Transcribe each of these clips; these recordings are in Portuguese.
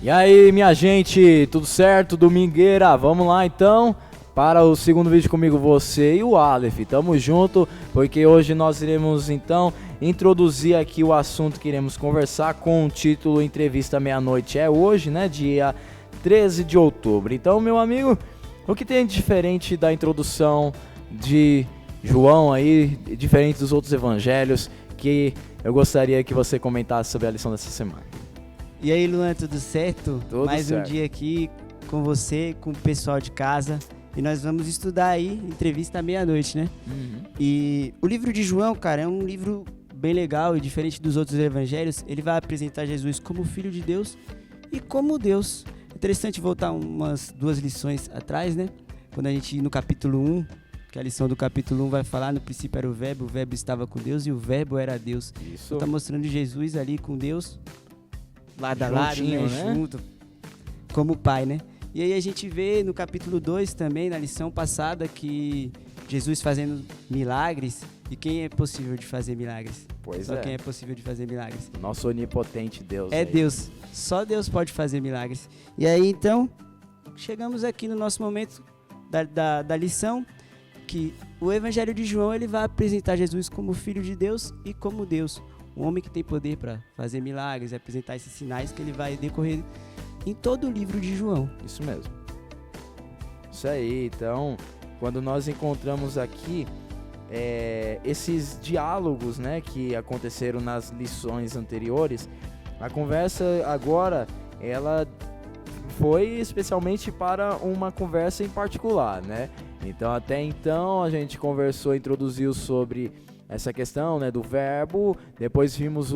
E aí, minha gente, tudo certo? Domingueira, vamos lá então para o segundo vídeo comigo, você e o Aleph. Tamo junto, porque hoje nós iremos então introduzir aqui o assunto que iremos conversar com o título Entrevista Meia-Noite. É hoje, né, dia 13 de outubro. Então, meu amigo, o que tem de diferente da introdução de João aí, diferente dos outros evangelhos, que eu gostaria que você comentasse sobre a lição dessa semana? E aí, Luan, tudo certo? Tudo Mais certo. um dia aqui com você, com o pessoal de casa. E nós vamos estudar aí, entrevista à meia-noite, né? E o livro de João, cara, é um livro bem legal e diferente dos outros evangelhos. Ele vai apresentar Jesus como Filho de Deus e como Deus. Interessante voltar umas 2 lições atrás, né? Quando a gente, no capítulo 1, que a lição do capítulo 1 vai falar, no princípio era o Verbo estava com Deus e o Verbo era Deus. Isso. Então tá mostrando Jesus ali com Deus, lado a lado, Juntinho, né? Junto, como pai, né? E aí a gente vê no capítulo 2 também, na lição passada, que Jesus fazendo milagres. E quem é possível de fazer milagres? Pois Só é. quem é possível de fazer milagres? Nosso onipotente Deus. É aí. Deus. Só Deus pode fazer milagres. E aí, então, chegamos aqui no nosso momento da lição, que o Evangelho de João ele vai apresentar Jesus como Filho de Deus e como Deus. Um homem que tem poder para fazer milagres, apresentar esses sinais que ele vai decorrer em todo o livro de João. Isso mesmo. Isso aí, então, quando nós encontramos aqui esses diálogos, né, que aconteceram nas lições anteriores, a conversa agora, ela foi especialmente para uma conversa em particular, né? Então, até então, a gente conversou, introduziu sobre essa questão, né, do verbo, depois vimos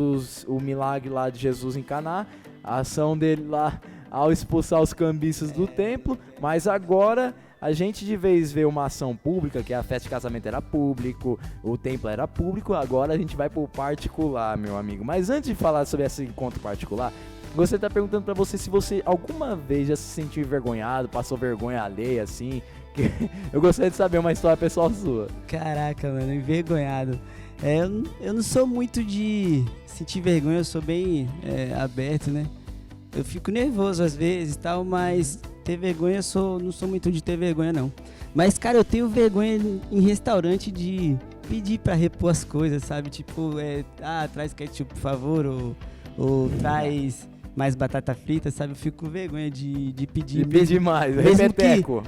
o milagre lá de Jesus em Caná, a ação dele lá ao expulsar os cambistas do templo, mas agora a gente de vez vê uma ação pública, que a festa de casamento era público, o templo era público, agora a gente vai pro particular, meu amigo. Mas antes de falar sobre esse encontro particular, você tá perguntando pra você se você alguma vez já se sentiu envergonhado, passou vergonha alheia, assim. Eu gostaria de saber uma história pessoal sua. Caraca, mano, envergonhado. Eu não sou muito de sentir vergonha, eu sou bem aberto, né? Eu fico nervoso às vezes e tal, mas ter vergonha, não sou muito de ter vergonha, não. Mas, cara, eu tenho vergonha em restaurante de pedir pra repor as coisas, sabe? Tipo, traz ketchup, por favor, ou traz mais batata frita, sabe? Eu fico com vergonha de pedir. De pedir mais, mesmo que, repeteco.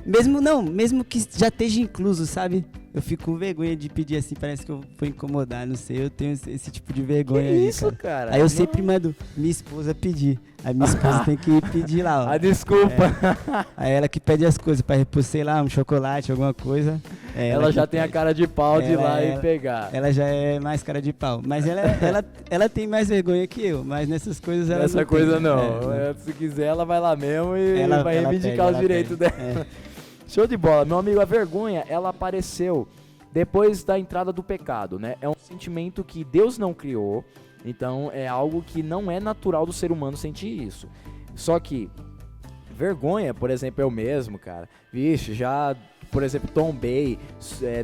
mesmo que já esteja incluso, sabe? Eu fico com vergonha de pedir assim, parece que eu vou incomodar, não sei, eu tenho esse tipo de vergonha Que aí, isso, cara? Aí eu sempre mando minha esposa pedir. A minha esposa tem que pedir lá, ó. Ah, desculpa. Aí ela que pede as coisas pra repor, sei lá, um chocolate, alguma coisa. Ela já tem a cara de pau de ir lá e ela- pegar. Ela já é mais cara de pau. Mas ela tem mais vergonha que eu, mas nessas coisas ela Essa não coisa tem. não. É, Se quiser, ela vai lá mesmo e Ela vai reivindicar pede, os direitos pede. dela. Show de bola. Meu amigo, a vergonha, ela apareceu depois da entrada do pecado, né? É um sentimento que Deus não criou, então é algo que não é natural do ser humano sentir isso. Só que vergonha, por exemplo, eu mesmo, cara, vixe, já, por exemplo, tombei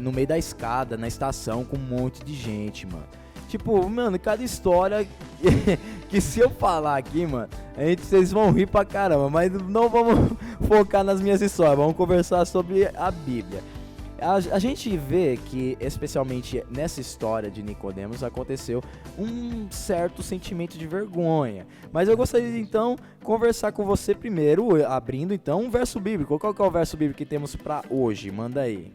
no meio da escada, na estação, com um monte de gente, mano. Tipo, mano, cada história que se eu falar aqui, mano, vocês vão rir pra caramba, mas não vamos focar nas minhas histórias, vamos conversar sobre a Bíblia. A gente vê que, especialmente nessa história de Nicodemos, aconteceu um certo sentimento de vergonha. Mas eu gostaria de, então, conversar com você primeiro, abrindo, então, um verso bíblico. Qual que é o verso bíblico que temos pra hoje? Manda aí.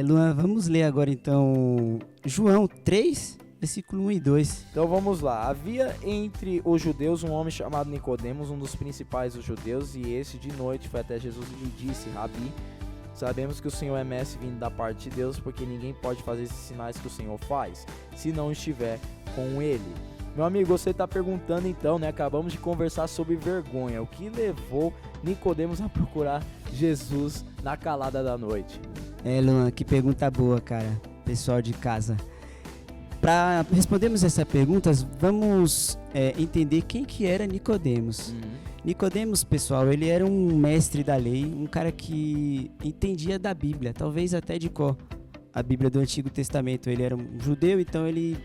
Luan, vamos ler agora então João 3, versículo 1 e 2. Então vamos lá. Havia entre os judeus um homem chamado Nicodemos, um dos principais dos judeus, e esse de noite foi até Jesus e lhe disse: Rabi, sabemos que o Senhor é mestre vindo da parte de Deus, porque ninguém pode fazer esses sinais que o Senhor faz, se não estiver com ele. Meu amigo, você está perguntando então, né? Acabamos de conversar sobre vergonha. O que levou Nicodemos a procurar Jesus na calada da noite? Luan, que pergunta boa, cara, pessoal de casa. Para respondermos essa pergunta, vamos entender quem que era Nicodemos. Nicodemos, pessoal, ele era um mestre da lei, um cara que entendia da Bíblia, talvez até de cor, a Bíblia do Antigo Testamento. Ele era um judeu, então ele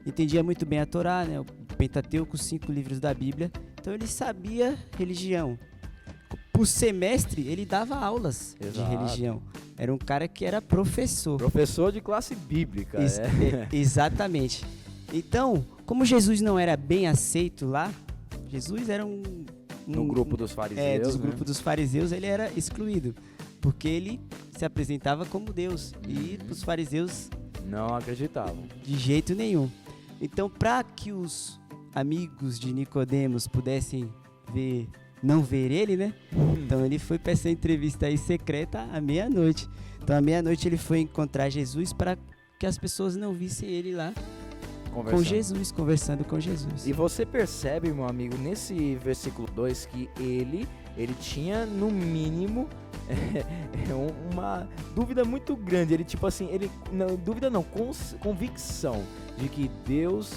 entendia muito bem a Torá, né, o Pentateuco, os 5 livros da Bíblia. Então ele sabia religião. Por semestre, ele dava aulas de religião. Era um cara que era professor. Professor de classe bíblica. Exatamente. Então, como Jesus não era bem aceito lá, Jesus era no grupo dos fariseus. Grupo dos fariseus, ele era excluído. Porque ele se apresentava como Deus. E os fariseus não acreditavam. De jeito nenhum. Então, para que os amigos de Nicodemos pudessem não ver ele, né? Então ele foi para essa entrevista aí secreta à meia-noite. Então à meia-noite ele foi encontrar Jesus para que as pessoas não vissem ele lá conversando com Jesus. E você percebe, meu amigo, nesse versículo 2 que ele tinha no mínimo uma dúvida muito grande. Ele tipo assim, convicção de que Deus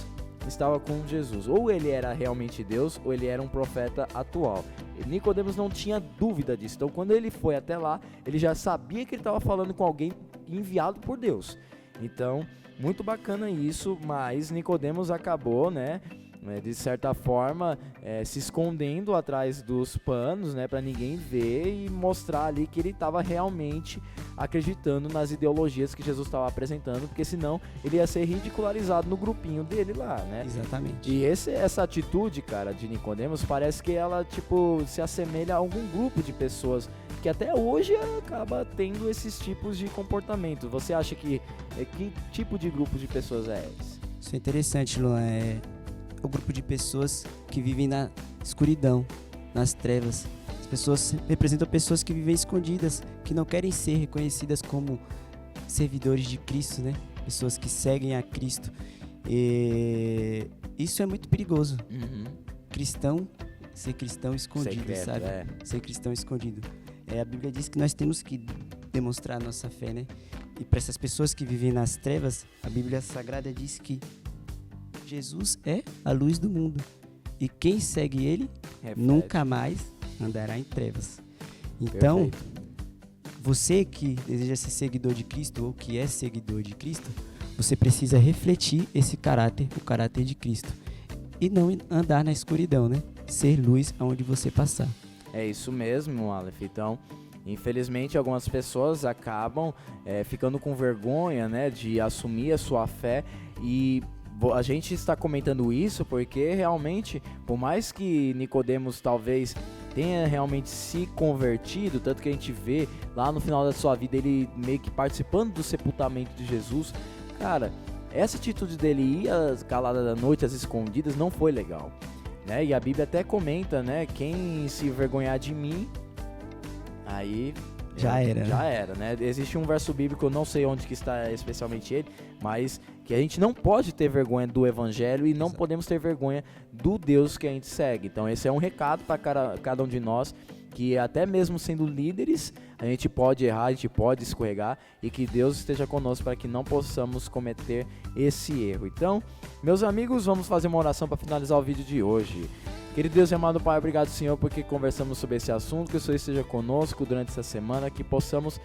estava com Jesus. Ou ele era realmente Deus, ou ele era um profeta atual. Nicodemos não tinha dúvida disso. Então, quando ele foi até lá, ele já sabia que ele estava falando com alguém enviado por Deus. Então, muito bacana isso, mas Nicodemos acabou, de certa forma, se escondendo atrás dos panos, para ninguém ver e mostrar ali que ele estava realmente acreditando nas ideologias que Jesus estava apresentando, porque senão ele ia ser ridicularizado no grupinho dele lá, né? Exatamente. E essa atitude, cara, de Nicodemos, parece que ela, se assemelha a algum grupo de pessoas que até hoje acaba tendo esses tipos de comportamento. Você acha que tipo de grupo de pessoas é esse? Isso é interessante, Luan. O grupo de pessoas que vivem na escuridão, nas trevas. As pessoas representam pessoas que vivem escondidas, que não querem ser reconhecidas como servidores de Cristo, né? Pessoas que seguem a Cristo. E isso é muito perigoso. Ser cristão escondido, secreto, sabe? Ser cristão escondido. A Bíblia diz que nós temos que demonstrar a nossa fé, né? E para essas pessoas que vivem nas trevas, a Bíblia Sagrada diz que Jesus é a luz do mundo. E quem segue ele nunca mais andará em trevas. Então, você que deseja ser seguidor de Cristo ou que é seguidor de Cristo, você precisa refletir esse caráter, o caráter de Cristo. E não andar na escuridão, né? Ser luz aonde você passar. É isso mesmo, Aleph. Então, infelizmente, algumas pessoas acabam ficando com vergonha, de assumir a sua fé. E a gente está comentando isso porque realmente, por mais que Nicodemos talvez tenha realmente se convertido, tanto que a gente vê lá no final da sua vida ele meio que participando do sepultamento de Jesus, cara, essa atitude dele ir às caladas da noite, às escondidas, não foi legal, E a Bíblia até comenta, quem se envergonhar de mim, aí já era, Existe um verso bíblico, eu não sei onde que está especialmente ele, mas que a gente não pode ter vergonha do evangelho e não podemos ter vergonha do Deus que a gente segue. Então esse é um recado para cada um de nós, que até mesmo sendo líderes, a gente pode errar, a gente pode escorregar, e que Deus esteja conosco para que não possamos cometer esse erro. Então, meus amigos, vamos fazer uma oração para finalizar o vídeo de hoje. Querido Deus e amado Pai, obrigado, Senhor, porque conversamos sobre esse assunto, que o Senhor esteja conosco durante essa semana, que possamos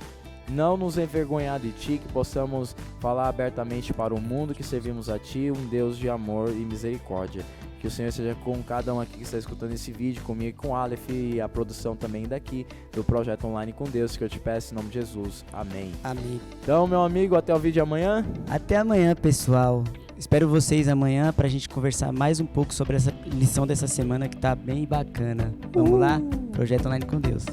não nos envergonhar de Ti, que possamos falar abertamente para o mundo que servimos a Ti, um Deus de amor e misericórdia. Que o Senhor esteja com cada um aqui que está escutando esse vídeo, comigo e com o Aleph e a produção também daqui do Projeto Online com Deus, que eu te peço em nome de Jesus. Amém. Amém. Então, meu amigo, até o vídeo de amanhã. Até amanhã, pessoal. Espero vocês amanhã para a gente conversar mais um pouco sobre essa lição dessa semana que tá bem bacana. Vamos lá? Projeto Online com Deus.